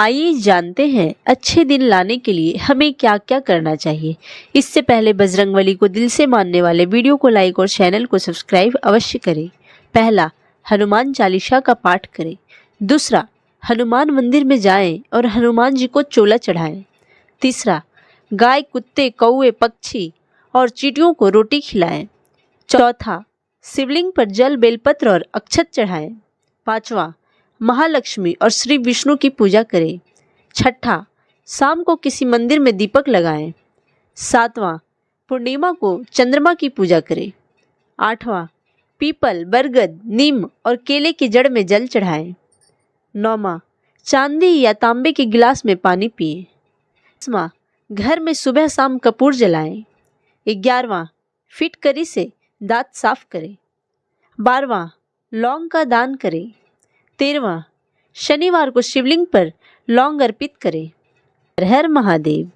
आइए जानते हैं अच्छे दिन लाने के लिए हमें क्या क्या करना चाहिए। इससे पहले बजरंगबली को दिल से मानने वाले वीडियो को लाइक और चैनल को सब्सक्राइब अवश्य करें। पहला, हनुमान चालीसा का पाठ करें। दूसरा, हनुमान मंदिर में जाएं और हनुमान जी को चोला चढ़ाएं। तीसरा, गाय, कुत्ते, कौवे, पक्षी और चींटियों को रोटी खिलाएं। चौथा, शिवलिंग पर जल, बेलपत्र और अक्षत चढ़ाएं। पांचवा, महालक्ष्मी और श्री विष्णु की पूजा करें। छठा, शाम को किसी मंदिर में दीपक लगाएं। सातवां, पूर्णिमा को चंद्रमा की पूजा करें। आठवां, पीपल, बरगद, नीम और केले की जड़ में जल चढ़ाएं। नौवां, चांदी या तांबे के गिलास में पानी पिएं। 10वां, घर में सुबह शाम कपूर जलाएं। 11वां, फिटकरी से दांत साफ करें। 12वां, लौंग का दान करें। 13वां, शनिवार को शिवलिंग पर लौंग अर्पित करें। हर हर महादेव।